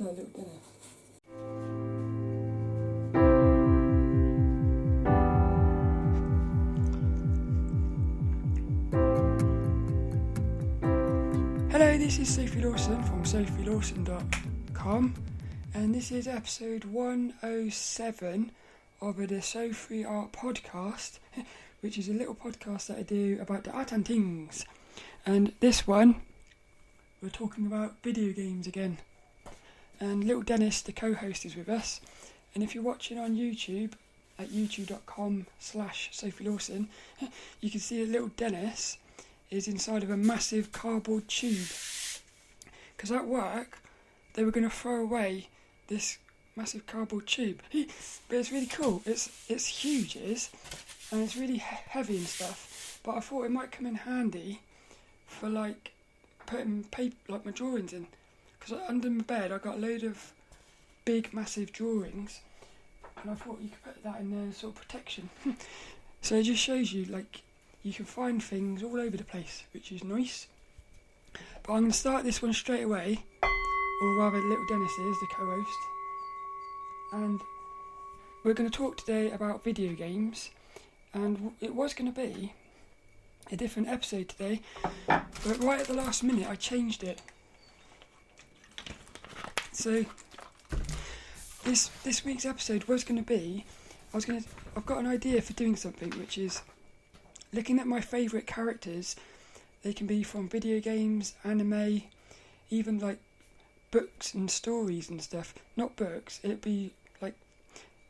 No, little dinner. Hello, this is Sophie Lawson from sophielawson.com, and this is episode 107 of the So Free Art podcast, which is a little podcast that I do about the art and things. And this one, we're talking about video games again. And little Dennis, the co-host, is with us. And if you're watching on YouTube at youtube.com/Sophie Lawson, you can see that little Dennis is inside of a massive cardboard tube. Because at work, they were going to throw away this massive cardboard tube. But it's really cool. It's huge, it is. And it's really heavy and stuff. But I thought it might come in handy for like putting paper, like my drawings in. Because under my bed I got a load of big massive drawings, and I thought you could put that in there sort of protection. So it just shows you like you can find things all over the place, which is nice. But I'm going to start this one straight away, or rather little Dennis is the co-host, and we're going to talk today about video games. And it was going to be a different episode today, but right at the last minute I changed it. So this week's episode was going to be, I've got an idea for doing something, which is looking at my favourite characters. They can be from video games, anime, even like books and stories and stuff. Not books, it'd be like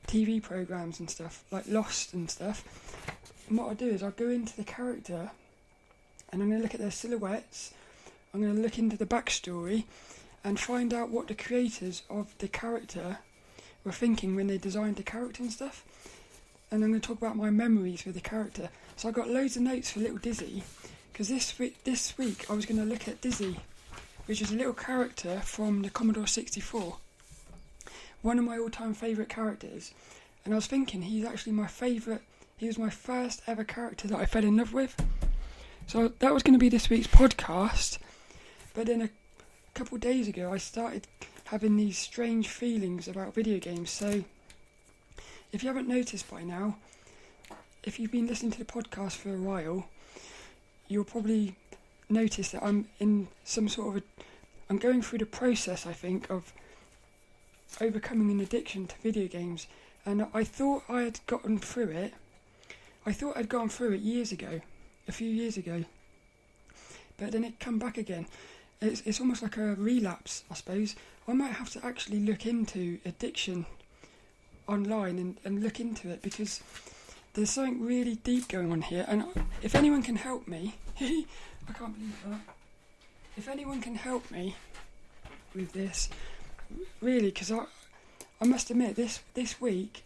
TV programmes and stuff, like Lost and stuff. And what I'll do is I'll go into the character and I'm going to look at their silhouettes, I'm going to look into the backstory and find out what the creators of the character were thinking when they designed the character and stuff. And I'm going to talk about my memories with the character. So I got loads of notes for little Dizzy, because this week I was going to look at Dizzy, which is a little character from the Commodore 64. One of my all-time favourite characters. And I was thinking he's actually my favourite, he was my first ever character that I fell in love with. So that was going to be this week's podcast. But then a couple of days ago I started having these strange feelings about video games. So if you haven't noticed by now, if you've been listening to the podcast for a while, you'll probably notice that I'm in some sort of I'm going through the process, I think, of overcoming an addiction to video games. And I thought I had gotten through it. I thought I'd gone through it a few years ago. But then it come back again. It's almost like a relapse, I suppose. I might have to actually look into addiction online and look into it, because there's something really deep going on here. And if anyone can help me, I can't believe that. If anyone can help me with this, really, because I must admit, this week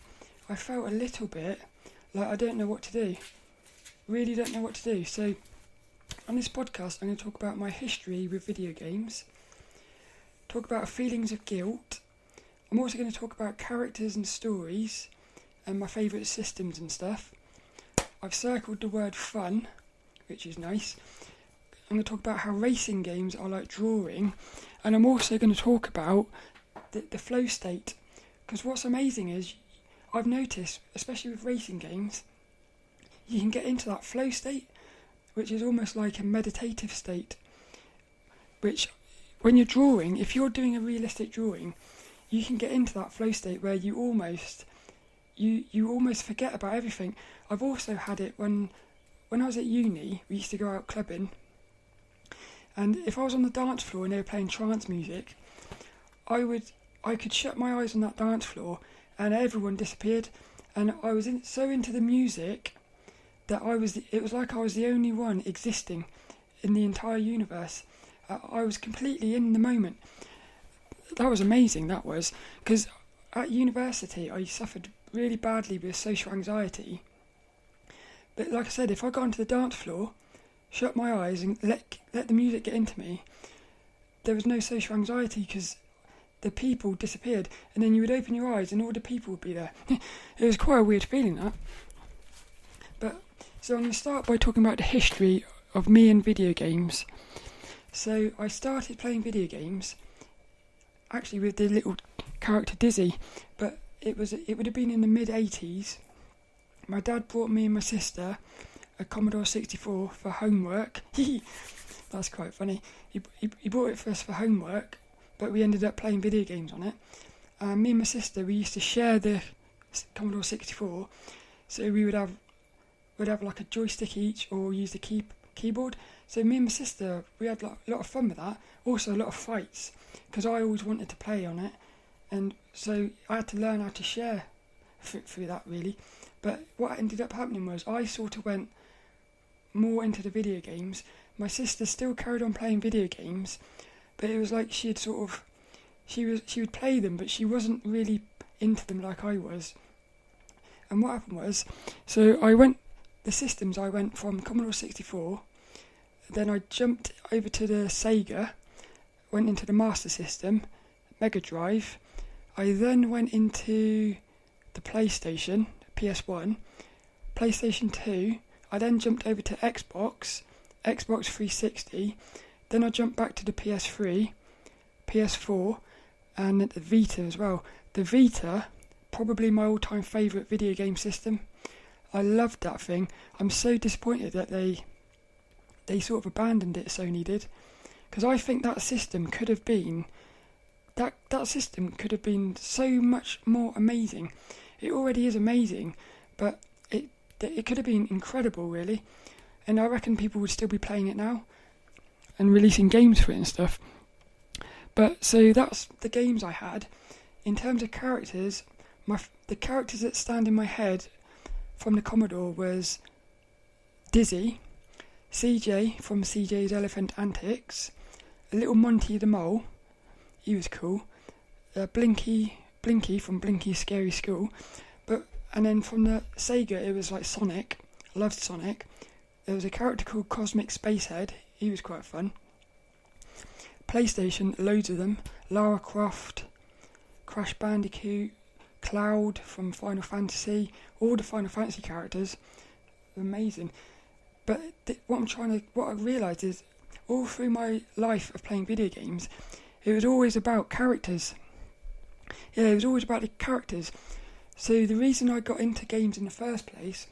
I felt a little bit like I don't know what to do. Really don't know what to do. So on this podcast, I'm going to talk about my history with video games, talk about feelings of guilt. I'm also going to talk about characters and stories and my favourite systems and stuff. I've circled the word fun, which is nice. I'm going to talk about how racing games are like drawing, and I'm also going to talk about the flow state, because what's amazing is I've noticed, especially with racing games, you can get into that flow state, which is almost like a meditative state, which when you're drawing, if you're doing a realistic drawing, you can get into that flow state where you almost forget about everything. I've also had it when I was at uni. We used to go out clubbing, and if I was on the dance floor and they were playing trance music, I could shut my eyes on that dance floor and everyone disappeared, and I was so into the music that it was like I was the only one existing in the entire universe. I was completely in the moment. That was amazing, that was, because at university I suffered really badly with social anxiety. But like I said, if I got onto the dance floor, shut my eyes and let the music get into me, there was no social anxiety, because the people disappeared, and then you would open your eyes and all the people would be there. It was quite a weird feeling, that. But so I'm going to start by talking about the history of me and video games. So I started playing video games actually with the little character Dizzy, but it would have been in the mid-80s. My dad brought me and my sister a Commodore 64 for homework. That's quite funny. He bought it for us for homework, but we ended up playing video games on it. Me and my sister, we used to share the Commodore 64, so we'd have like a joystick each, or use the keyboard. So me and my sister, we had like, a lot of fun with that. Also a lot of fights, because I always wanted to play on it, and so I had to learn how to share through that really. But what ended up happening was I sort of went more into the video games. My sister still carried on playing video games, but it was like she would play them, but she wasn't really into them like I was. And what happened was, so I went from Commodore 64, then I jumped over to the Sega, went into the Master System, Mega Drive. I then went into the PlayStation, PS1, PlayStation 2. I then jumped over to Xbox 360. Then I jumped back to the PS3, PS4, and the Vita as well. The Vita, probably my all-time favourite video game system. I loved that thing. I'm so disappointed that they sort of abandoned it, Sony did, because I think that system could have been so much more amazing. It already is amazing, but it could have been incredible, really. And I reckon people would still be playing it now and releasing games for it and stuff. But so that's the games I had. In terms of characters, the characters that stand in my head from the Commodore was Dizzy, CJ from CJ's Elephant Antics, a little Monty the Mole, he was cool, Blinky from Blinky's Scary School, and then from the Sega it was like Sonic. I loved Sonic. There was a character called Cosmic Spacehead, he was quite fun. PlayStation, loads of them, Lara Croft, Crash Bandicoot, Cloud from Final Fantasy, all the Final Fantasy characters, amazing. But what I realised is, all through my life of playing video games, it was always about characters. Yeah, it was always about the characters. So the reason I got into games in the first place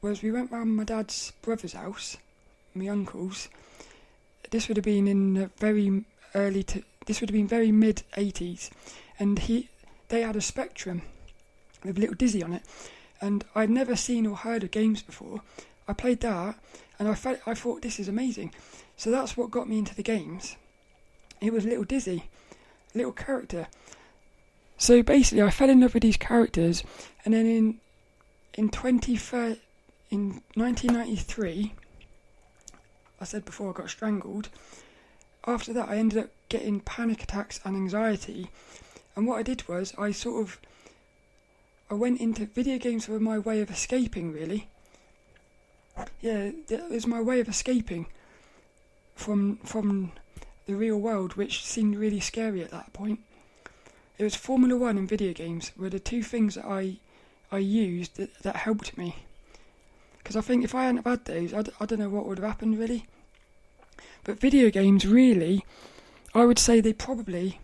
was we went round my dad's brother's house, my uncle's. This would have been in the very mid-80s, and they had a Spectrum with little Dizzy on it, and I'd never seen or heard of games before. I played that, and I thought this is amazing. So that's what got me into the games. It was little Dizzy, little character. So basically, I fell in love with these characters, and then in 1993, I said before I got strangled. After that, I ended up getting panic attacks and anxiety, and what I did was I went into video games were my way of escaping, really. Yeah, it was my way of escaping from the real world, which seemed really scary at that point. It was Formula 1 and video games were the two things that I used that helped me. Because I think if I hadn't have had those, I don't know what would have happened, really. But video games, really, I would say they probably...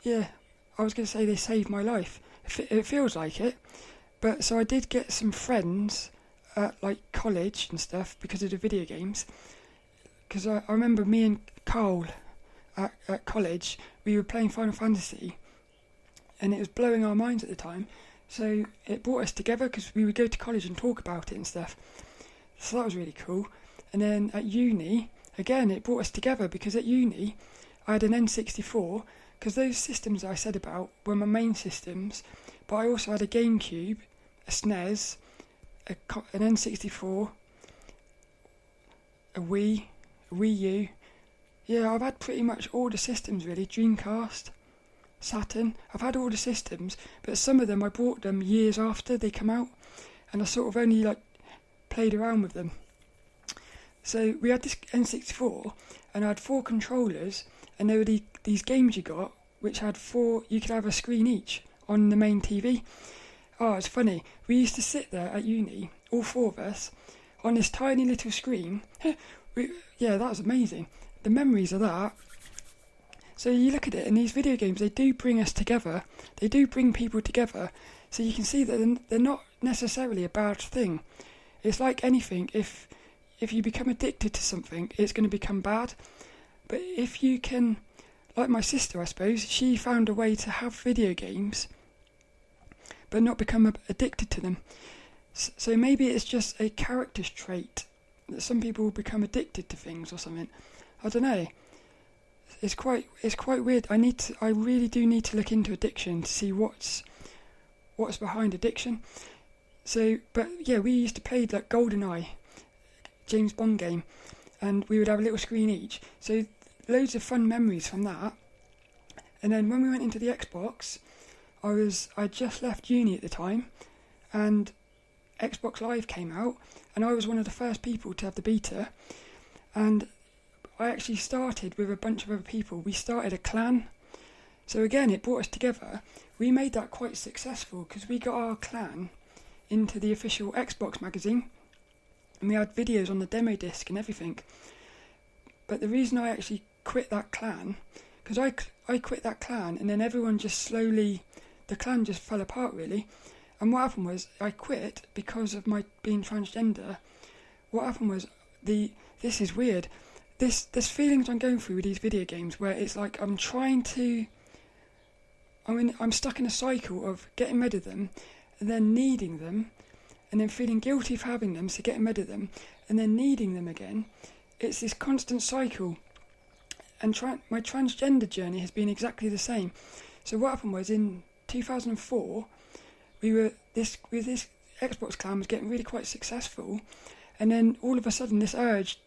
Yeah, I was going to say they saved my life. It feels like it. But so I did get some friends at like college and stuff because of the video games. Because I remember me and Carl at college, we were playing Final Fantasy, and it was blowing our minds at the time. So it brought us together because we would go to college and talk about it and stuff. So that was really cool. And then at uni, again, it brought us together because at uni, I had an N64, because those systems I said about were my main systems, but I also had a GameCube, a SNES, an N64, a Wii U. Yeah, I've had pretty much all the systems really, Dreamcast, Saturn. I've had all the systems, but some of them I bought them years after they come out, and I sort of only played around with them. So we had this N64, and I had 4 controllers, and there were these games you got, which had 4, you could have a screen each on the main TV. Oh, it's funny. We used to sit there at uni, all 4 of us, on this tiny little screen. Yeah, that was amazing. The memories of that, So you look at it, and these video games, they do bring us together. They do bring people together. So you can see that they're not necessarily a bad thing. It's like anything. If you become addicted to something, it's going to become bad. But if you can, like my sister, I suppose, she found a way to have video games, but not become addicted to them. So maybe it's just a character trait that some people become addicted to things or something. I don't know. It's quite weird. I really do need to look into addiction to see what's behind addiction. So, but yeah, we used to play like GoldenEye, James Bond game, and we would have a little screen each. So loads of fun memories from that. And then when we went into the Xbox, I just left uni at the time, and Xbox Live came out, and I was one of the first people to have the beta, and I actually started with a bunch of other people. We started a clan. So again, it brought us together. We made that quite successful because we got our clan into the official Xbox magazine, and we had videos on the demo disc and everything. But the reason I actually quit that clan, because I quit that clan, and then everyone just slowly, the clan just fell apart really. And what happened was, I quit because of my being transgender. What happened was, this is weird, there's feelings I'm going through with these video games where it's like I'm stuck in a cycle of getting rid of them, and then needing them, and then feeling guilty for having them, so getting rid of them, and then needing them again. It's this constant cycle. And my transgender journey has been exactly the same. So what happened was, in 2004, this Xbox clan was getting really quite successful, and then all of a sudden this urge,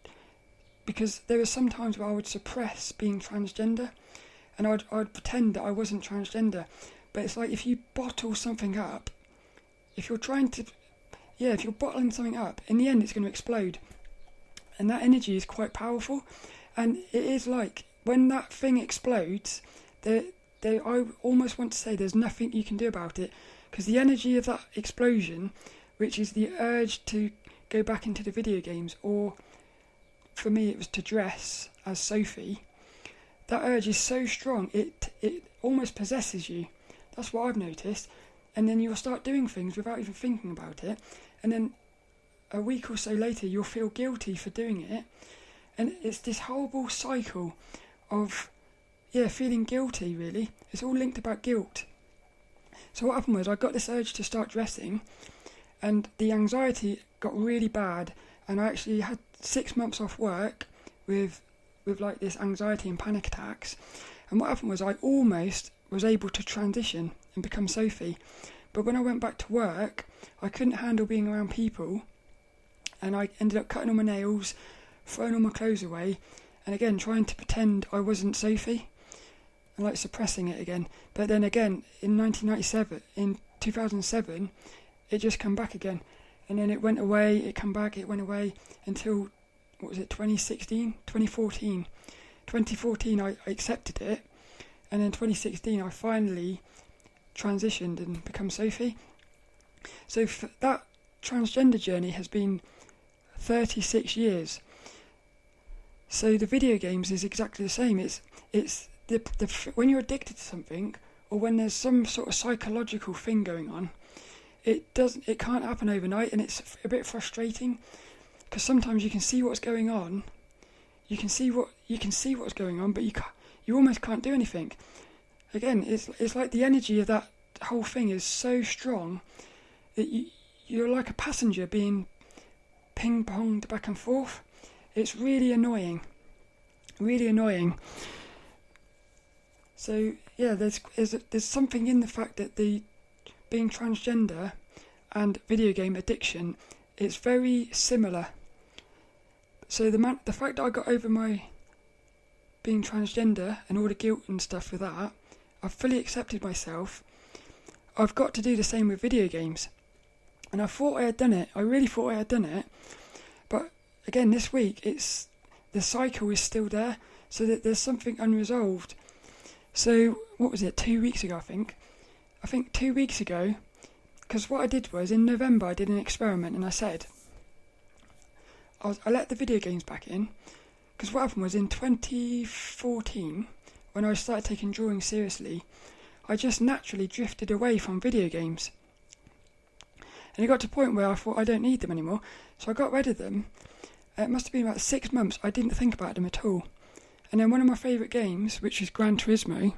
because there were some times where I would suppress being transgender, and I'd pretend that I wasn't transgender. But it's like, if you bottle something up, if you're bottling something up, in the end it's going to explode. And that energy is quite powerful. And it is like, when that thing explodes, I almost want to say there's nothing you can do about it. Because the energy of that explosion, which is the urge to go back into the video games, or for me it was to dress as Sophie, that urge is so strong, it almost possesses you. That's what I've noticed. And then you'll start doing things without even thinking about it, and then a week or so later you'll feel guilty for doing it, and it's this horrible cycle of feeling guilty really. It's all linked about guilt. So what happened was, I got this urge to start dressing, and the anxiety got really bad, and I actually had 6 months off work with like this anxiety and panic attacks. And what happened was, I almost was able to transition and become Sophie, but when I went back to work, I couldn't handle being around people, and I ended up cutting all my nails, throwing all my clothes away, and again trying to pretend I wasn't Sophie, and like suppressing it again. But then again, in 2007, it just come back again, and then it went away, it come back, it went away, until, 2014, I accepted it, and then 2016 I finally transitioned and become Sophie. So that transgender journey has been 36 years. So the video games is exactly the same. It's when you're addicted to something, or when there's some sort of psychological thing going on, it can't happen overnight, and it's a bit frustrating, because sometimes you can see what's going on, you can see what's going on, but you almost can't do anything. Again, it's like the energy of that whole thing is so strong that you're like a passenger being ping-ponged back and forth. It's really annoying. Really annoying. So, yeah, there's something in the fact that the being transgender and video game addiction, it's very similar. So the fact that I got over my being transgender and all the guilt and stuff with that, I've fully accepted myself. I've got to do the same with video games. And I thought I had done it. I really thought I had done it. But again, this week, the cycle is still there, so that there's something unresolved. So, what was it, 2 weeks ago, I think 2 weeks ago, because what I did was, in November, I did an experiment, and I said, I let the video games back in, because what happened was, in 2014, when I started taking drawing seriously, I just naturally drifted away from video games. And it got to a point where I thought I don't need them anymore, so I got rid of them. It must have been about 6 months I didn't think about them at all. And then one of my favourite games, which is Gran Turismo,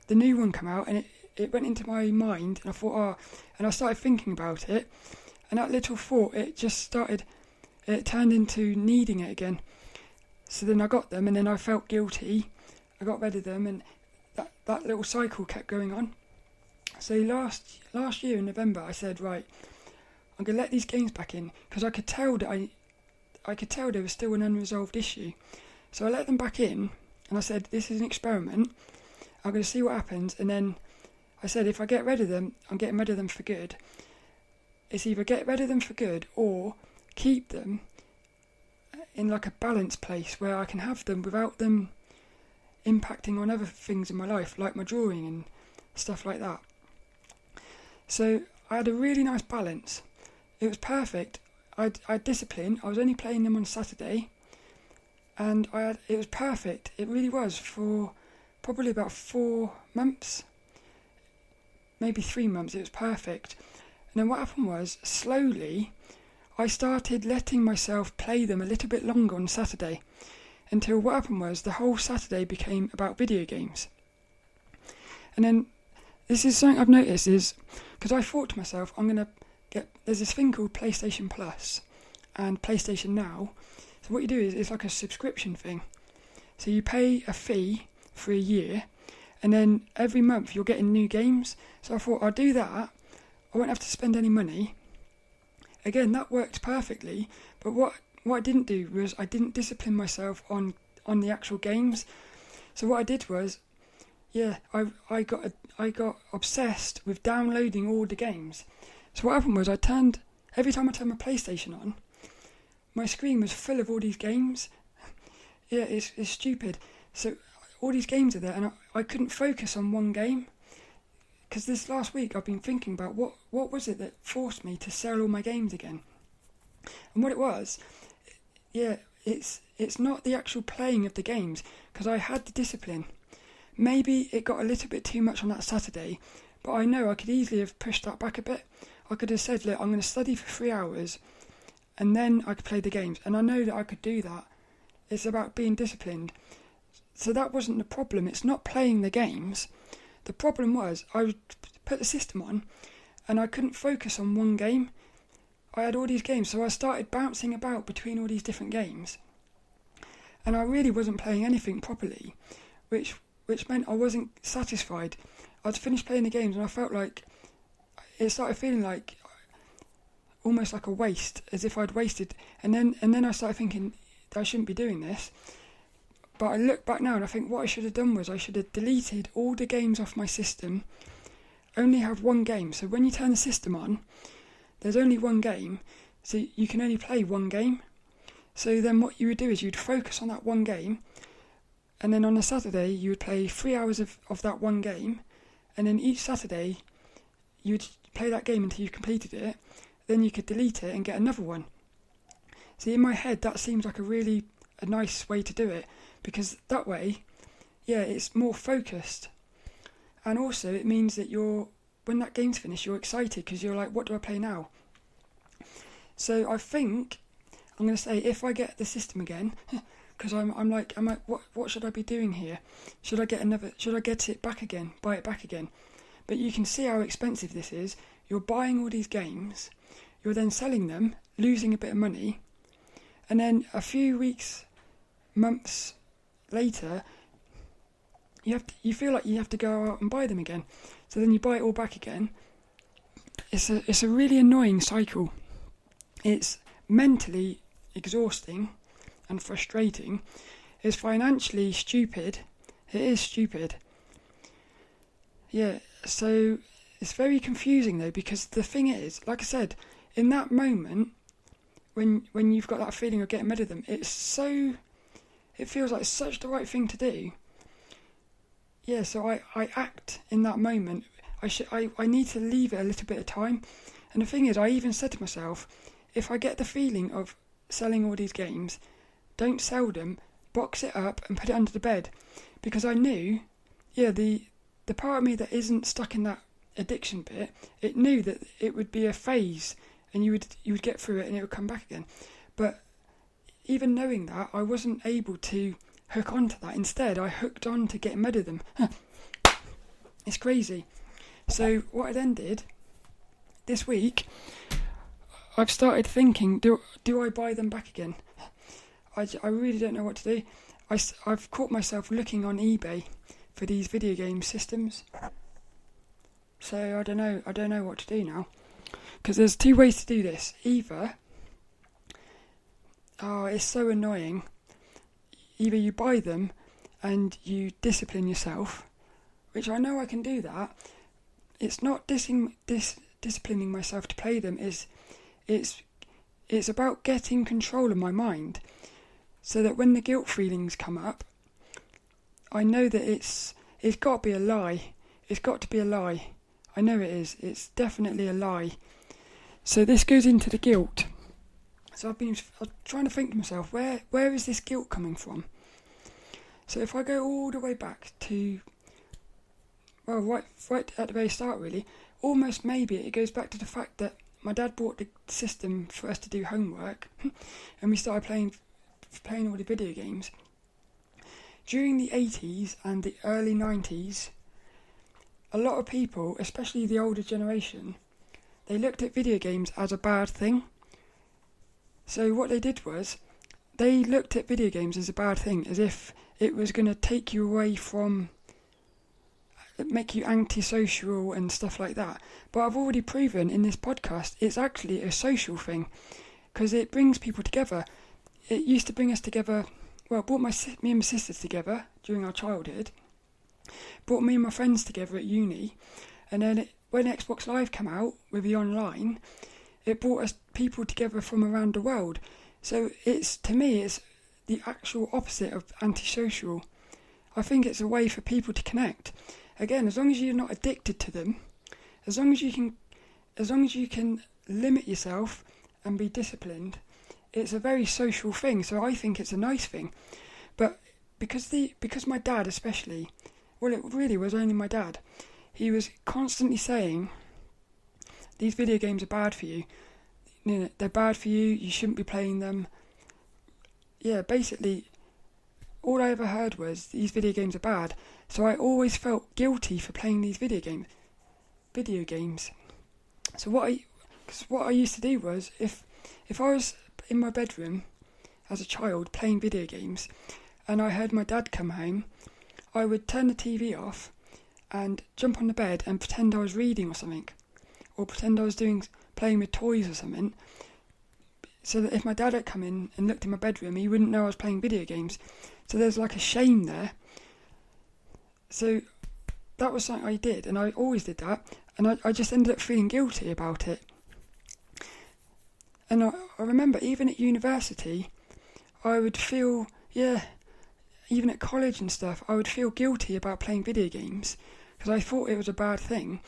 the new one came out, and it went into my mind, and I thought, and I started thinking about it, and that little thought, it turned into needing it again. So then I got them, and then I felt guilty. I got rid of them, and that little cycle kept going on. So last year in November, I said, right, I'm going to let these games back in, because I could tell that I could tell there was still an unresolved issue. So I let them back in, and I said, this is an experiment. I'm going to see what happens, and then I said, if I get rid of them, I'm getting rid of them for good. It's either get rid of them for good or keep them in like a balanced place where I can have them without them impacting on other things in my life, like my drawing and stuff like that. So I had a really nice balance. It was perfect. I had discipline. I was only playing them on Saturday, and it was perfect. It really was, for probably about 4 months, maybe 3 months. It was perfect. And then what happened was, slowly, I started letting myself play them a little bit longer on Saturday, until what happened was the whole Saturday became about video games. And then this is something I've noticed, is because I thought to myself, there's this thing called PlayStation Plus and PlayStation Now. So what you do is, it's like a subscription thing. So you pay a fee for a year, and then every month you're getting new games. So I thought, I'll do that. I won't have to spend any money. Again, that worked perfectly. But what I didn't do was, I didn't discipline myself on the actual games. So what I did was, I got obsessed with downloading all the games. So what happened was, every time I turned my PlayStation on, my screen was full of all these games. Yeah, it's stupid. So all these games are there, and I couldn't focus on one game. Because this last week I've been thinking about what was it that forced me to sell all my games again. And what it was, it's not the actual playing of the games, because I had the discipline. Maybe it got a little bit too much on that Saturday, but I know I could easily have pushed that back a bit. I could have said, look, I'm going to study for 3 hours, and then I could play the games. And I know that I could do that. It's about being disciplined. So that wasn't the problem. It's not playing the games. The problem was, I would put the system on, and I couldn't focus on one game. I had all these games, so I started bouncing about between all these different games. And I really wasn't playing anything properly, which meant I wasn't satisfied. I'd finished playing the games, and I felt like, it started feeling like, almost like a waste, as if I'd wasted. And then I started thinking, I shouldn't be doing this. But I look back now and I think what I should have done was, I should have deleted all the games off my system, only have one game. So when you turn the system on, there's only one game, so you can only play one game. So then what you would do is, you'd focus on that one game, and then on a Saturday you would play 3 hours of that one game, and then each Saturday you would play that game until you completed it. Then you could delete it and get another one. See, in my head that seems like a nice way to do it, because that way, it's more focused. And also it means that when that game's finished, you're excited, because you're like, what do I play now? So I think I'm going to say, if I get the system again, because I'm like, what should I be doing here? Should I get it back again, buy it back again? But you can see how expensive this is. You're buying all these games, you're then selling them, losing a bit of money, and then a few weeks, months later, you feel like you have to go out and buy them again. So then you buy it all back again. It's a really annoying cycle. It's mentally exhausting and frustrating. It's financially stupid. It is stupid. Yeah, so it's very confusing though, because the thing is, like I said, in that moment, when you've got that feeling of getting rid of them, it feels like such the right thing to do. Yeah, so I act in that moment. I need to leave it a little bit of time. And the thing is, I even said to myself, if I get the feeling of selling all these games, don't sell them, box it up and put it under the bed, because I knew, the part of me that isn't stuck in that addiction bit, it knew that it would be a phase and you would get through it and it would come back again. But even knowing that, I wasn't able to hook onto that. Instead, I hooked on to getting rid of them. It's crazy. So what I then did this week, I've started thinking, do I buy them back again? I really don't know what to do. I've caught myself looking on eBay for these video game systems. So I don't know what to do now. Because there's two ways to do this. Either, it's so annoying. Either you buy them and you discipline yourself, which I know I can do that. It's not disciplining myself to play them. It's about getting control of my mind, so that when the guilt feelings come up, I know that it's got to be a lie. It's got to be a lie. I know it is. It's definitely a lie. So this goes into the guilt. So I was trying to think to myself, where is this guilt coming from? So if I go all the way back to, right at the very start really, almost maybe it goes back to the fact that my dad bought the system for us to do homework, and we started playing all the video games. During the 80s and the early 90s, a lot of people, especially the older generation, they looked at video games as a bad thing. So what they did was, they looked at video games as a bad thing, as if it was going to take you away from, make you anti-social and stuff like that. But I've already proven in this podcast it's actually a social thing, because it brings people together. It used to bring us together, it brought me and my sisters together during our childhood, brought me and my friends together at uni, and then when Xbox Live came out with the online, it brought us people together from around the world. So to me it's the actual opposite of antisocial. I think it's a way for people to connect. Again, as long as you're not addicted to them, as long as you can limit yourself and be disciplined, it's a very social thing. So I think it's a nice thing. But because my dad especially, it really was only my dad, he was constantly saying, these video games are bad for you. They're bad for you, you shouldn't be playing them. Yeah, basically, all I ever heard was, these video games are bad. So I always felt guilty for playing these video games. So what I used to do was, if I was in my bedroom as a child playing video games, and I heard my dad come home, I would turn the TV off and jump on the bed and pretend I was reading or something, or pretend I was playing with toys or something, so that if my dad had come in and looked in my bedroom, he wouldn't know I was playing video games. So there's like a shame there. So that was something I did, and I always did that, and I just ended up feeling guilty about it. And I remember even at university, I would feel, even at college and stuff, I would feel guilty about playing video games, because I thought it was a bad thing.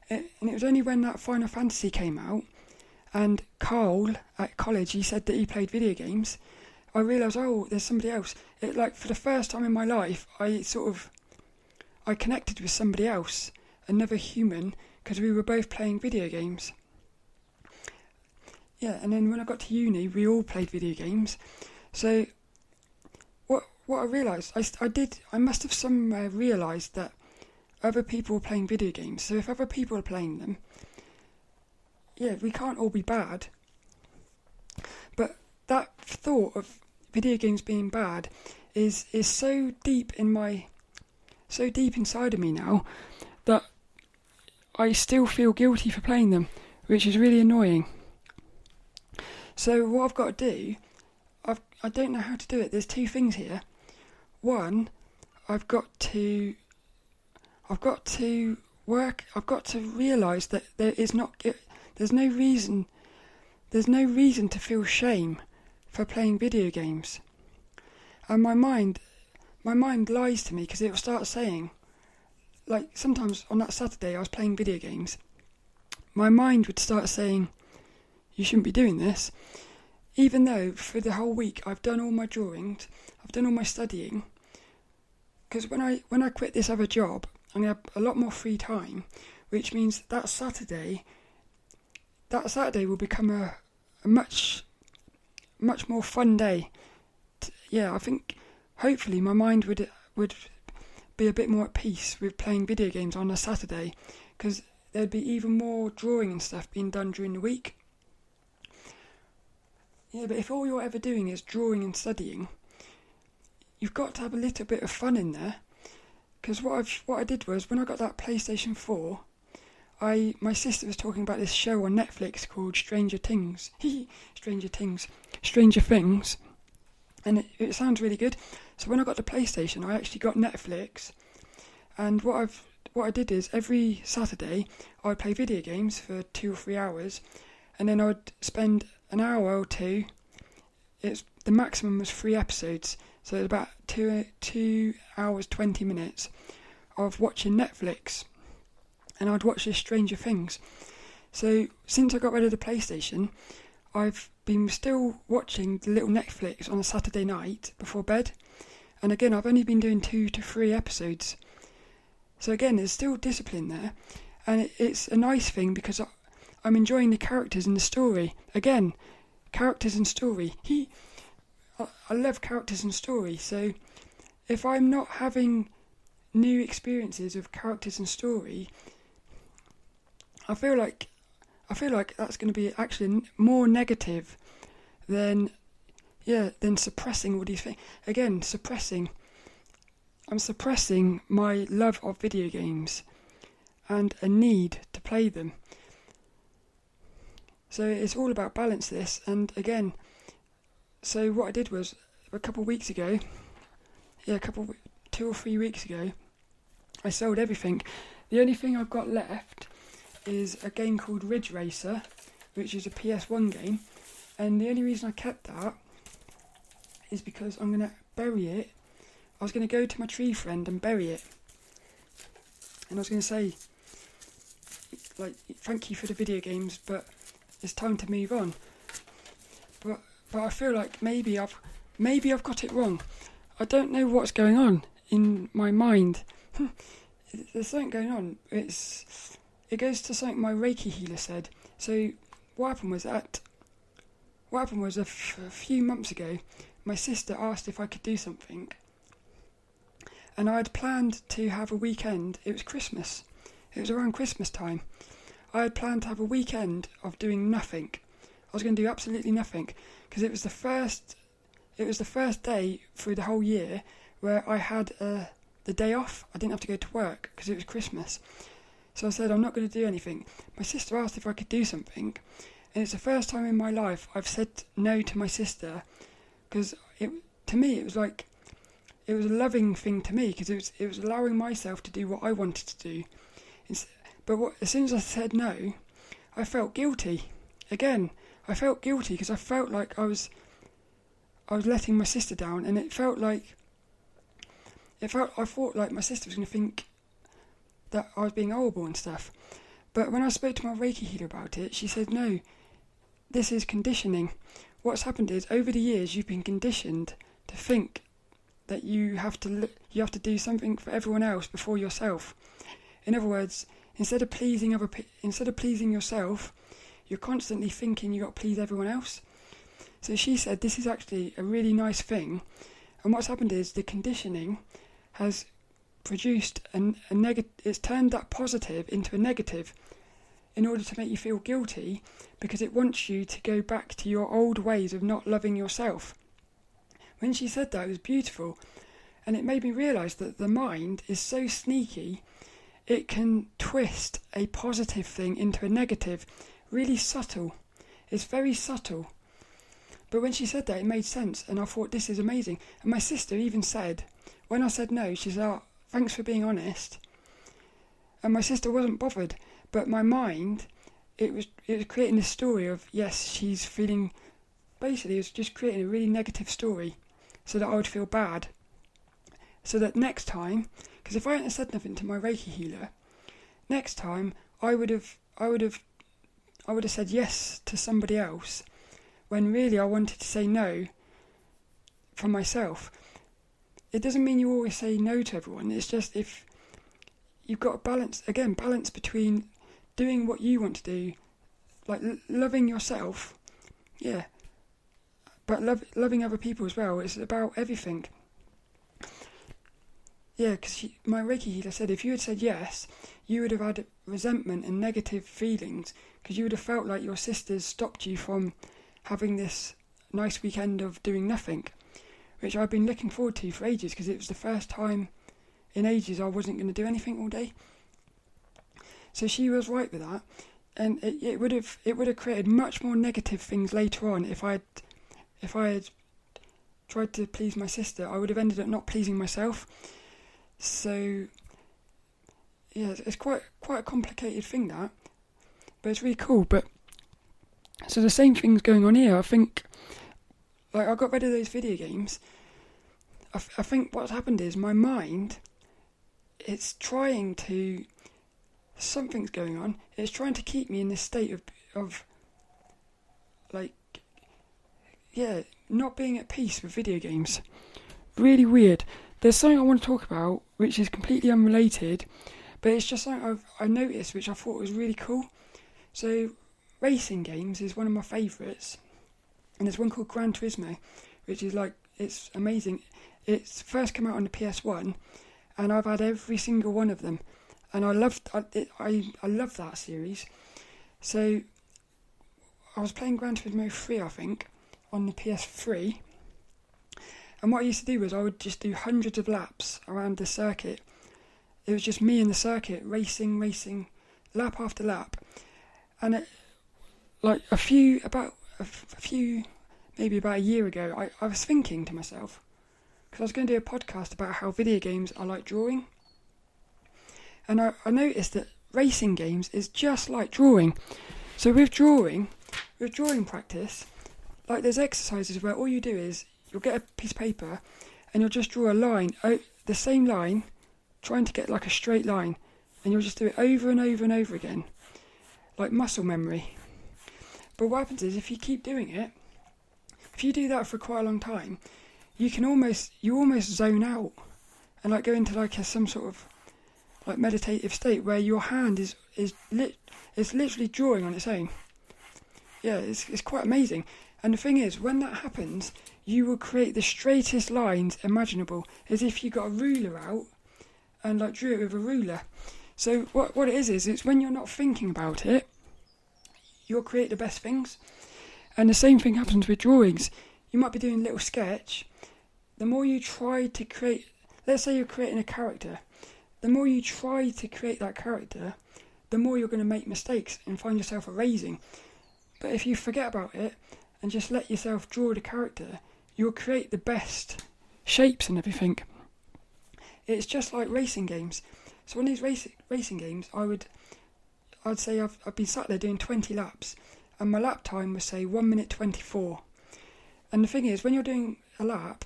And it was only when that Final Fantasy came out, and Carl at college, he said that he played video games, I realised, there's somebody else. For the first time in my life, I connected with somebody else, another human, because we were both playing video games. Yeah, and then when I got to uni, we all played video games. So what I realised, I must have somewhere realised that other people were playing video games. So if other people are playing them, we can't all be bad. But that thought of video games being bad is so deep inside of me now, that I still feel guilty for playing them, which is really annoying. So what I've got to do, I don't know how to do it. There's two things here. One, I've got to realise that there's no reason to feel shame for playing video games. And my mind lies to me, because it will start saying, sometimes on that Saturday I was playing video games, my mind would start saying, you shouldn't be doing this. even though for the whole week I've done all my drawings, I've done all my studying, because when I quit this other job, I'm going to have a lot more free time, which means that Saturday will become a much more fun day. I think hopefully my mind would be a bit more at peace with playing video games on a Saturday, because there'd be even more drawing and stuff being done during the week. Yeah, but if all you're ever doing is drawing and studying, you've got to have a little bit of fun in there. Because what I did was, when I got that PlayStation 4, my sister was talking about this show on Netflix called Stranger Things, and it sounds really good. So when I got the PlayStation, I actually got Netflix, and what I did is every Saturday I would play video games for 2 or 3 hours, and then I would spend an hour or two. The maximum was 3 episodes, so it's about 2 hours 20 minutes of watching Netflix, and I'd watch this Stranger Things. So since I got rid of the PlayStation, I've been still watching the little Netflix on a Saturday night before bed, and again I've only been doing 2 to 3 episodes. So again, there's still discipline there, and it's a nice thing because I'm enjoying the characters and the story. Again, characters and story. I love characters and story, so if I'm not having new experiences of characters and story, I feel like that's going to be actually more negative than suppressing all these things. Again, I'm suppressing my love of video games and a need to play them. So it's all about balance, this. And again, so what I did was, a couple of weeks ago, 2 or 3 weeks ago, I sold everything. The only thing I've got left is a game called Ridge Racer, which is a PS1 game, and the only reason I kept that is because I'm going to bury it. I was going to go to my tree friend and bury it, and I was going to say, like, thank you for the video games, but it's time to move on. But I feel like maybe I've got it wrong. I don't know what's going on in my mind. There's something going on. It goes to something my Reiki healer said. So what happened was a few months ago, my sister asked if I could do something, and I had planned to have a weekend. It was Christmas. It was around Christmas time. I had planned to have a weekend of doing nothing. I was going to do absolutely nothing, because it was the first day through the whole year where I had the day off. I didn't have to go to work because it was Christmas. So I said, I'm not going to do anything. My sister asked if I could do something, and it's the first time in my life I've said no to my sister, because to me it was a loving thing to me, because it was allowing myself to do what I wanted to do. But as soon as I said no, I felt guilty. Again, I felt guilty because I felt like I was letting my sister down, and I thought like my sister was going to think that I was being horrible and stuff. But when I spoke to my Reiki healer about it, she said, no, this is conditioning. What's happened is, over the years, you've been conditioned to think that you have to do something for everyone else before yourself. In other words, instead of pleasing yourself, you're constantly thinking you got to please everyone else. So she said this is actually a really nice thing, and what's happened is the conditioning has produced a negative. It's turned that positive into a negative in order to make you feel guilty, because it wants you to go back to your old ways of not loving yourself. When she said that, it was beautiful, and it made me realise that the mind is so sneaky. It can twist a positive thing into a negative. Really subtle. It's very subtle. But when she said that, it made sense, and I thought, this is amazing. And my sister even said, when I said no, she said, oh, thanks for being honest. And my sister wasn't bothered, but my mind, it was creating this story of, yes, she's feeling, basically it was just creating a really negative story so that I would feel bad. So that next time, because if I hadn't said nothing to my Reiki healer, next time I would have said yes to somebody else when really I wanted to say no for myself. It doesn't mean you always say no to everyone. It's just if you've got a balance between doing what you want to do, like loving yourself, yeah, but loving other people as well. It's about everything. Yeah, because my Reiki healer said if you had said yes, you would have had resentment and negative feelings because you would have felt like your sisters stopped you from having this nice weekend of doing nothing, which I've been looking forward to for ages because it was the first time in ages I wasn't going to do anything all day. So she was right with that, and it would have created much more negative things later on if I had tried to please my sister. I would have ended up not pleasing myself. So yeah, it's quite a complicated thing, that, but it's really cool. But so the same thing's going on here. I think, like, I got rid of those video games. I think what's happened is my mind, it's trying to, something's going on. It's trying to keep me in this state of like, yeah, not being at peace with video games. Really weird. There's something I want to talk about which is completely unrelated, but it's just something I noticed which I thought was really cool. So racing games is one of my favourites, and there's one called Gran Turismo, which is like, it's amazing. It's first come out on the PS1, and I've had every single one of them, and I love that series. So I was playing Gran Turismo 3, I think, on the PS3. And what I used to do was I would just do hundreds of laps around the circuit. It was just me in the circuit, racing, lap after lap. And it, like maybe about a year ago, I was thinking to myself, because I was going to do a podcast about how video games are like drawing. And I noticed that racing games is just like drawing. So with drawing practice, like there's exercises where all you do is, you'll get a piece of paper and you'll just draw a line, the same line, trying to get like a straight line, and you'll just do it over and over and over again, like muscle memory. But what happens is, if you keep doing it, if you do that for quite a long time, you almost zone out and like go into like some sort of like meditative state where your hand is literally drawing on its own. Yeah, it's quite amazing. And the thing is, when that happens, you will create the straightest lines imaginable, as if you got a ruler out and like drew it with a ruler. So what it is it's when you're not thinking about it, you'll create the best things. And the same thing happens with drawings. You might be doing a little sketch. The more you try to create, let's say you're creating a character, the more you try to create that character, the more you're going to make mistakes and find yourself erasing. But if you forget about it and just let yourself draw the character, you'll create the best shapes and everything. It's just like racing games. So on these racing games, I'd say I've been sat there doing 20 laps, and my lap time was, say, 1 minute 24. And the thing is, when you're doing a lap,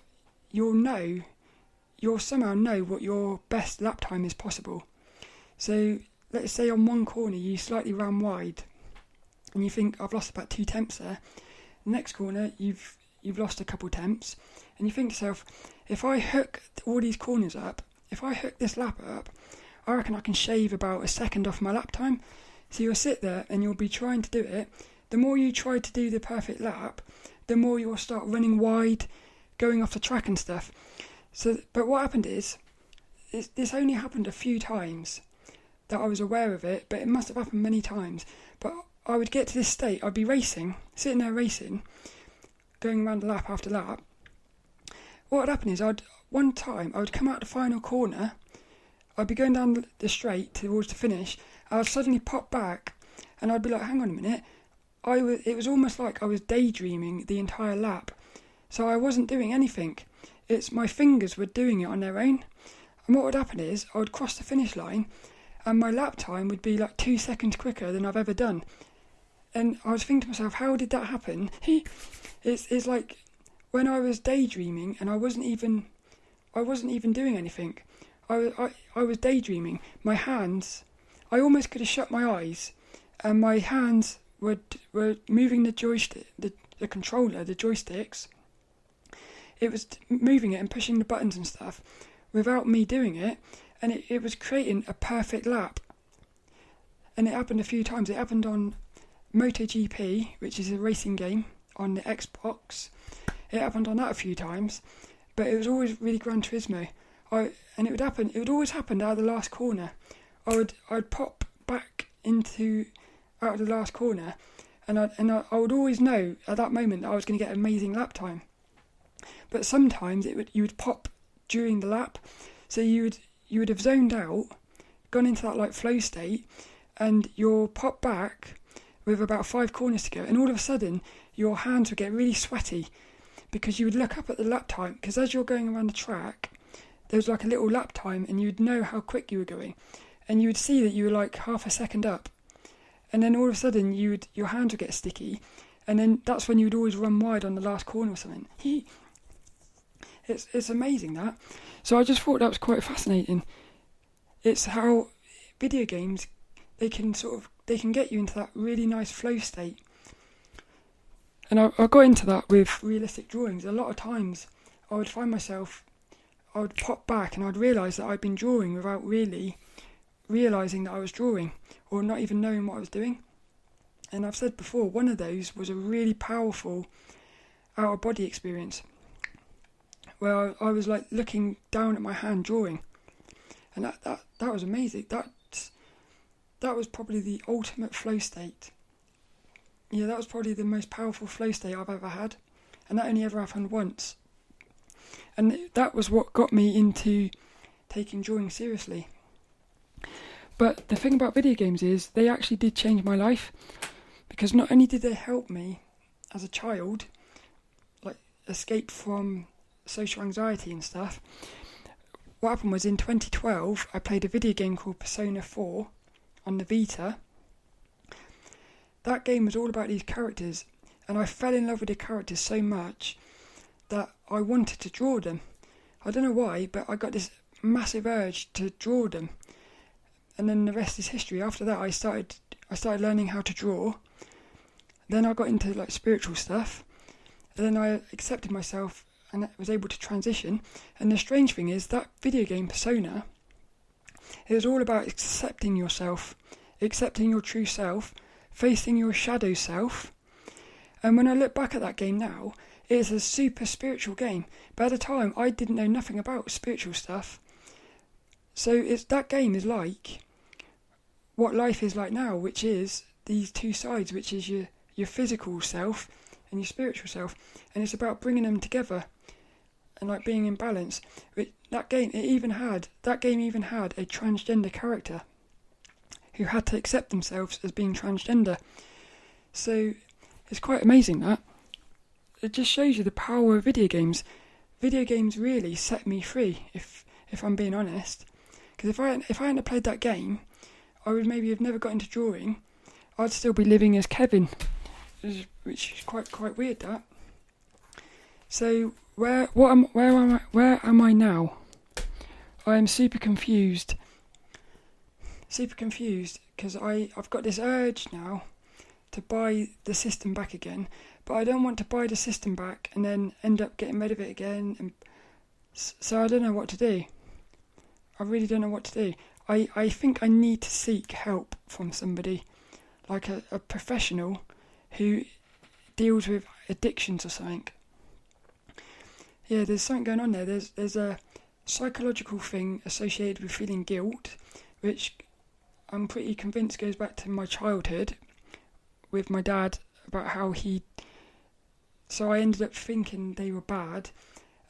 you'll somehow know what your best lap time is possible. So let's say on one corner you slightly ran wide, and you think, I've lost about 2 temps there. The next corner, you've lost a couple temps, and you think to yourself, if I hook all these corners up, if I hook this lap up, I reckon I can shave about a second off my lap time. So you'll sit there and you'll be trying to do it. The more you try to do the perfect lap, the more you'll start running wide, going off the track and stuff. But what happened is, this only happened a few times that I was aware of it, but it must have happened many times. But I would get to this state, I'd be racing, sitting there racing, going around lap after lap. What would happen is, one time I would come out the final corner, I'd be going down the straight towards the finish, I'd suddenly pop back, and I'd be like, hang on a minute, it was almost like I was daydreaming the entire lap. So I wasn't doing anything. It's my fingers were doing it on their own. And what would happen is, I would cross the finish line, and my lap time would be like 2 seconds quicker than I've ever done. And I was thinking to myself, how did that happen? It's like when I was daydreaming and I wasn't even doing anything. I was daydreaming. My hands, I almost could have shut my eyes, and my hands were moving the joystick, the controller, the joysticks, it was moving it and pushing the buttons and stuff without me doing it, and it was creating a perfect lap. And it happened a few times. It happened on MotoGP, which is a racing game on the Xbox. It happened on that a few times, but it was always really Gran Turismo. And it would always happen out of the last corner. I'd pop back out of the last corner, and I would always know at that moment that I was going to get amazing lap time. But sometimes you would pop during the lap, so you would have zoned out, gone into that like flow state, and you'll pop back with about 5 corners to go, and all of a sudden your hands would get really sweaty because you would look up at the lap time, because as you're going around the track, there was like a little lap time, and you'd know how quick you were going, and you would see that you were like half a second up, and then all of a sudden your hands would get sticky, and then that's when you would always run wide on the last corner or something. It's amazing that. So I just thought that was quite fascinating. It's how video games, they can get you into that really nice flow state. And I got into that with realistic drawings. A lot of times I would find myself, I would pop back and I'd realise that I'd been drawing without really realising that I was drawing, or not even knowing what I was doing. And I've said before, one of those was a really powerful out-of-body experience, where I was like looking down at my hand drawing, and that was amazing. That was probably the ultimate flow state. Yeah, that was probably the most powerful flow state I've ever had, and that only ever happened once. And that was what got me into taking drawing seriously. But the thing about video games is they actually did change my life, because not only did they help me as a child, like escape from social anxiety and stuff. What happened was in 2012 I played a video game called Persona 4 on the Vita. That game was all about these characters, and I fell in love with the characters so much that I wanted to draw them. I don't know why, but I got this massive urge to draw them, and then the rest is history. After that I started learning how to draw. Then I got into like spiritual stuff, and then I accepted myself and was able to transition. And the strange thing is that video game Persona, it was all about accepting yourself, accepting your true self, facing your shadow self. And when I look back at that game now, it is a super spiritual game. But at the time, I didn't know nothing about spiritual stuff. So that game is like what life is like now, which is these two sides, which is your physical self and your spiritual self. And it's about bringing them together and like being in balance. That game even had a transgender character who had to accept themselves as being transgender. So it's quite amazing that. It just shows you the power of video games. Video games really set me free, if I'm being honest. Because if I hadn't played that game, I would maybe have never got into drawing. I'd still be living as Kevin, which is quite weird. That. So where am I now? I am super confused because I've got this urge now to buy the system back again, but I don't want to buy the system back and then end up getting rid of it again, and so I don't know what to do. I really don't know what to do. I think I need to seek help from somebody, like a professional who deals with addictions or something. Yeah, there's something going on there. There's a psychological thing associated with feeling guilt, which I'm pretty convinced goes back to my childhood with my dad, about how so I ended up thinking they were bad,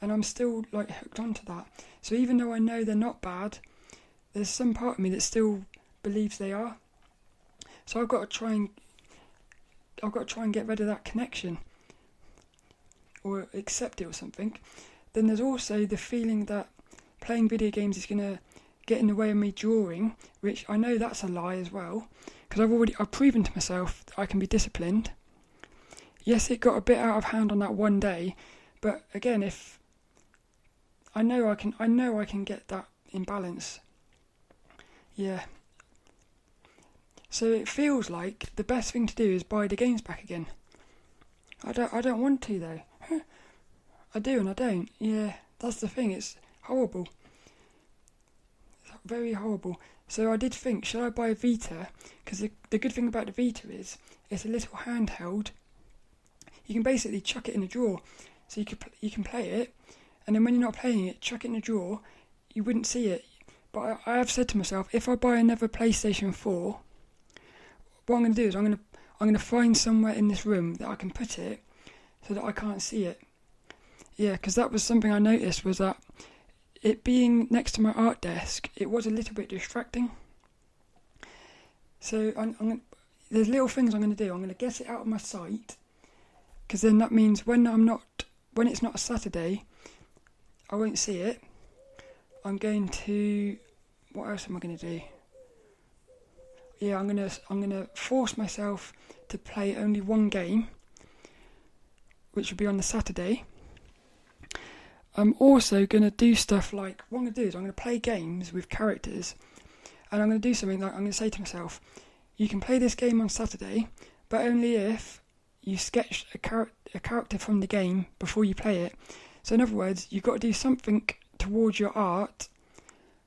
and I'm still like hooked onto that. So even though I know they're not bad, there's some part of me that still believes they are. So I've got to try and get rid of that connection, or accept it or something. Then there's also the feeling that playing video games is going to get in the way of me drawing, which I know that's a lie as well, because I've proven to myself that I can be disciplined. Yes, it got a bit out of hand on that one day, but again, if I know I can get that in balance. Yeah. So it feels like the best thing to do is buy the games back again, I don't want to though. I do and I don't. Yeah, that's the thing. It's horrible. It's very horrible. So I did think, should I buy a Vita? Because the good thing about the Vita is it's a little handheld. You can basically chuck it in a drawer, so you can play it, and then when you're not playing it, chuck it in a drawer. You wouldn't see it. But I have said to myself, if I buy another PlayStation 4, what I'm going to do is I'm going to find somewhere in this room that I can put it, so that I can't see it. Yeah, because that was something I noticed, was that it being next to my art desk, it was a little bit distracting. So there's little things I'm going to do. I'm going to get it out of my sight, because then that means when it's not a Saturday, I won't see it. I'm going to, what else am I going to do? Yeah, I'm going to force myself to play only one game, which will be on the Saturday. I'm also going to do stuff like, what I'm going to do is I'm going to play games with characters, and I'm going to do something like, I'm going to say to myself, you can play this game on Saturday, but only if you sketch a character from the game before you play it. So in other words, you've got to do something towards your art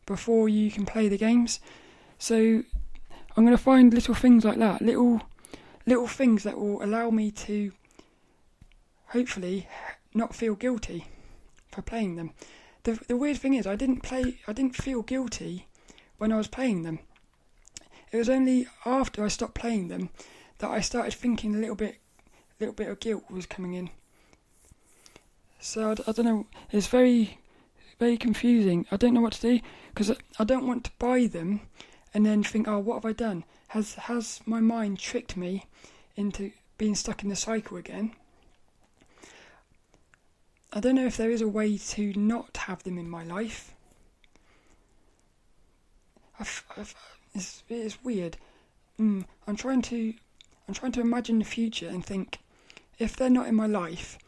before you can play the games. So I'm going to find little things like that, little things that will allow me to hopefully not feel guilty for playing them. The weird thing is I didn't feel guilty when I was playing them. It was only after I stopped playing them that I started thinking a little bit of guilt was coming in. So I don't know, it's very, very confusing. I don't know what to do, because I don't want to buy them and then think, oh, what have I done? Has my mind tricked me into being stuck in the cycle again? I don't know if there is a way to not have them in my life. It's weird. I'm trying to imagine the future and think, if they're not in my life,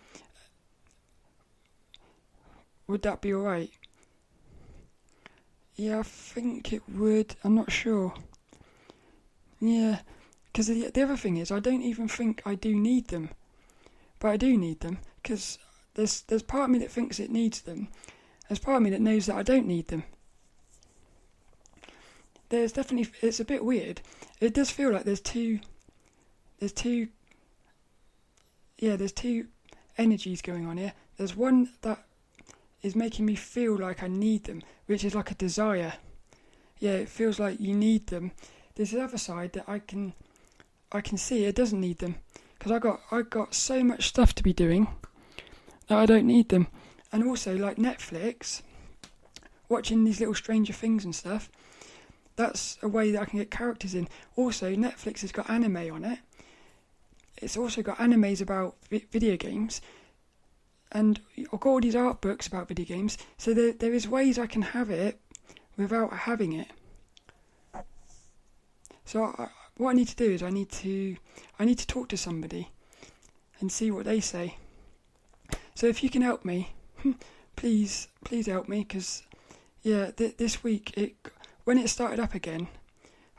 would that be alright? Yeah, I think it would. I'm not sure. Yeah, because the other thing is, I don't even think I do need them. But I do need them, because there's part of me that thinks it needs them. There's part of me that knows that I don't need them. There's definitely, it's a bit weird. It does feel like there's two energies going on here. There's one that is making me feel like I need them, which is like a desire. Yeah, it feels like you need them. There's the other side that I can see it doesn't need them, because I got so much stuff to be doing that I don't need them. And also, like Netflix, watching these little Stranger Things and stuff, that's a way that I can get characters in. Also, Netflix has got anime on it. It's also got animes about video games, and I've got all these art books about video games, so there is ways I can have it without having it. So what I need to do is I need to talk to somebody and see what they say. So if you can help me, please help me, because yeah, this week when it started up again,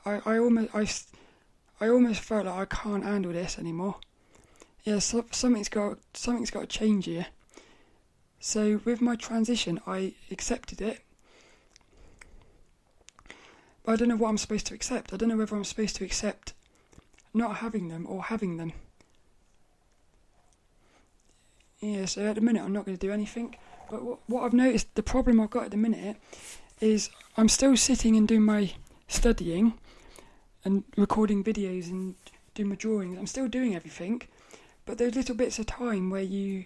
I almost felt like I can't handle this anymore. Yeah, something's got to change here. So with my transition, I accepted it. But I don't know what I'm supposed to accept. I don't know whether I'm supposed to accept not having them or having them. Yeah, so at the minute I'm not going to do anything. But what I've noticed, the problem I've got at the minute is I'm still sitting and doing my studying and recording videos and doing my drawings. I'm still doing everything, but there's little bits of time where you,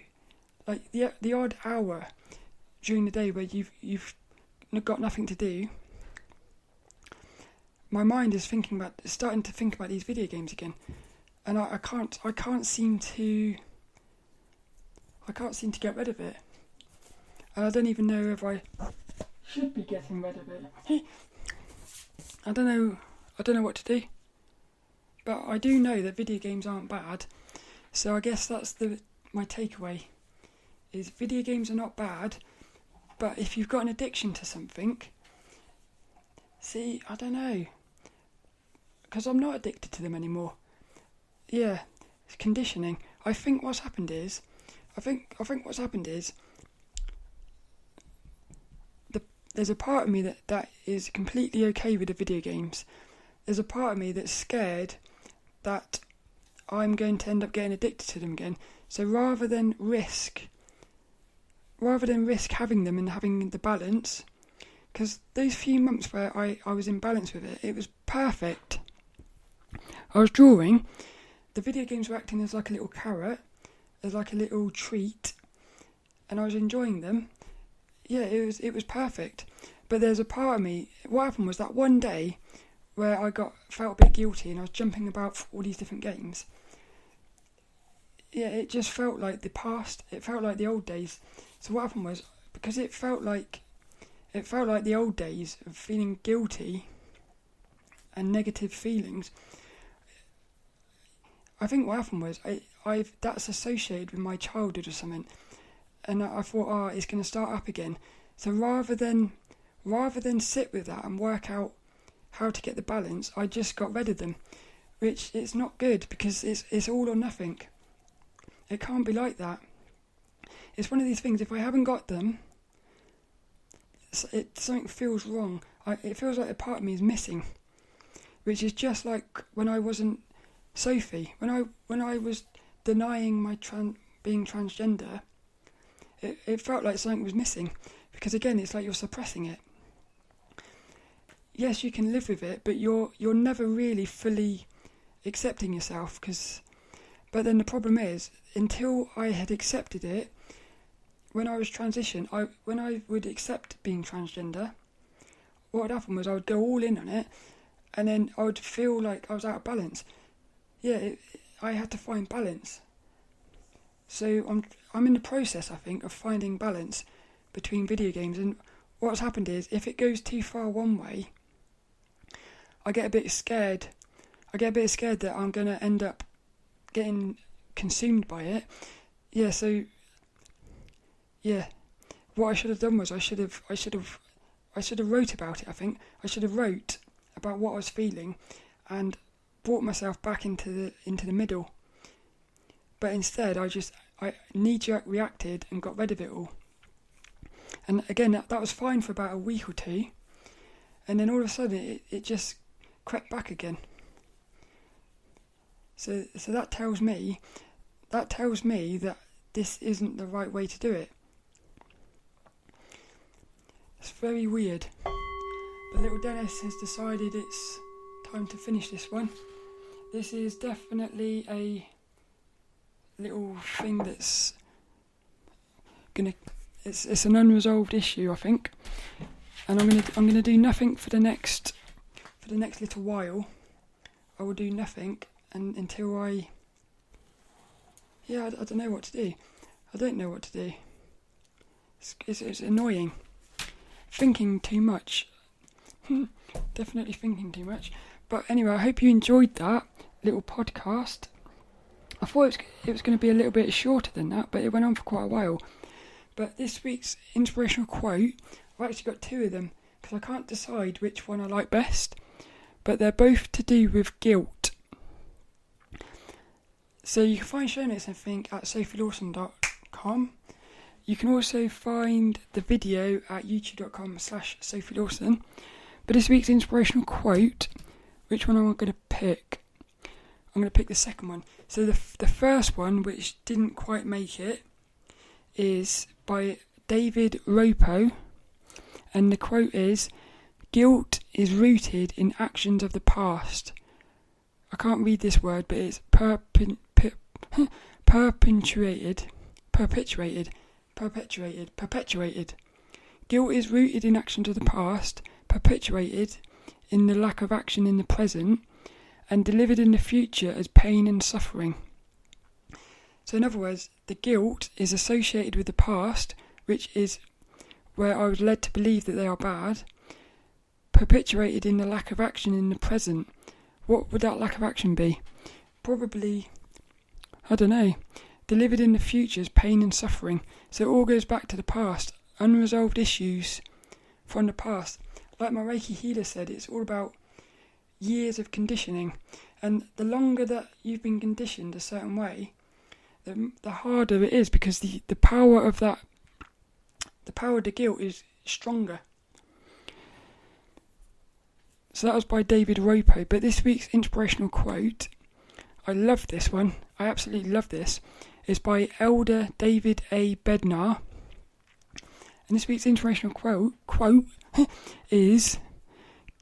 like the odd hour during the day where you've got nothing to do. My mind is starting to think about these video games again, and I can't seem to get rid of it. And I don't even know if I should be getting rid of it. I don't know what to do. But I do know that video games aren't bad, so I guess that's my takeaway. Is video games are not bad, but if you've got an addiction to something, I don't know. Because I'm not addicted to them anymore. Yeah, it's conditioning. I think what's happened is, there's a part of me that is completely okay with the video games. There's a part of me that's scared that I'm going to end up getting addicted to them again. So rather than risk having them and having the balance, because those few months where I was in balance with it, it was perfect. I was drawing, the video games were acting as like a little carrot, as like a little treat, and I was enjoying them. Yeah, it was perfect. But there's a part of me, what happened was that one day where I felt a bit guilty and I was jumping about for all these different games. Yeah, it just felt like the past, it felt like the old days. So what happened was, because it felt like the old days of feeling guilty and negative feelings, I think what happened was that's associated with my childhood or something, and I thought, it's going to start up again. So rather than sit with that and work out how to get the balance, I just got rid of them, which it's not good, because it's all or nothing. It can't be like that. It's one of these things, if I haven't got them, something feels wrong. It feels like a part of me is missing, which is just like when I wasn't Sophie. When I was denying my being transgender, it felt like something was missing, because again, it's like you're suppressing it. Yes, you can live with it, but you're never really fully accepting yourself. But then the problem is, until I had accepted it, when I was transitioned, when I would accept being transgender, what would happen was I would go all in on it, and then I would feel like I was out of balance. Yeah, I had to find balance. So I'm in the process, I think, of finding balance between video games. And what's happened is, if it goes too far one way, I get a bit scared. That I'm going to end up getting consumed by it. Yeah, so yeah, what I should have done was I should have wrote about it. I think I should have wrote about what I was feeling and brought myself back into the middle. But instead, I knee-jerk reacted and got rid of it all. And again, that was fine for about a week or two, and then all of a sudden it just crept back again. So that tells me that this isn't the right way to do it. It's very weird. But little Dennis has decided it's time to finish this one. This is definitely a little thing that's it's an unresolved issue, I think. And I'm gonna do nothing for the next little while. I will do nothing until I don't know what to do. I don't know what to do. It's annoying. Thinking too much. Definitely thinking too much. But anyway, I hope you enjoyed that little podcast. I thought it was going to be a little bit shorter than that, but it went on for quite a while. But this week's inspirational quote, I've actually got two of them, because I can't decide which one I like best, but they're both to do with guilt. So you can find show notes and everything at sophielawson.com. You can also find the video at youtube.com/sophielawson. But this week's inspirational quote, which one am I going to pick? I'm going to pick the second one. So the first one, which didn't quite make it, is by David Ropo, and the quote is, "Guilt is rooted in actions of the past." I can't read this word, but it's perpetuated. Guilt is rooted in actions of the past, perpetuated in the lack of action in the present, and delivered in the future as pain and suffering. So in other words, the guilt is associated with the past, which is where I was led to believe that they are bad, perpetuated in the lack of action in the present. What would that lack of action be? Probably, I don't know, delivered in the future as pain and suffering. So it all goes back to the past, unresolved issues from the past. Like my Reiki healer said, it's all about years of conditioning, and the longer that you've been conditioned a certain way, the harder it is, because the power of the guilt is stronger. So that was by David Ropo. But this week's inspirational quote, I love this one. I absolutely love this. It's by Elder David A. Bednar. And this week's inspirational quote is,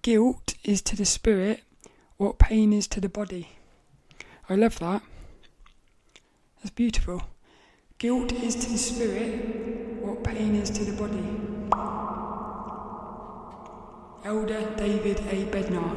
guilt is to the spirit what pain is to the body. I love that. That's beautiful. Guilt is to the spirit what pain is to the body. Elder David A. Bednar.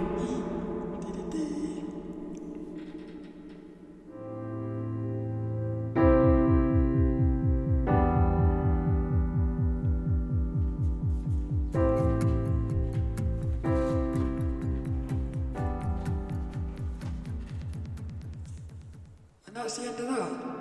And that's the end of that.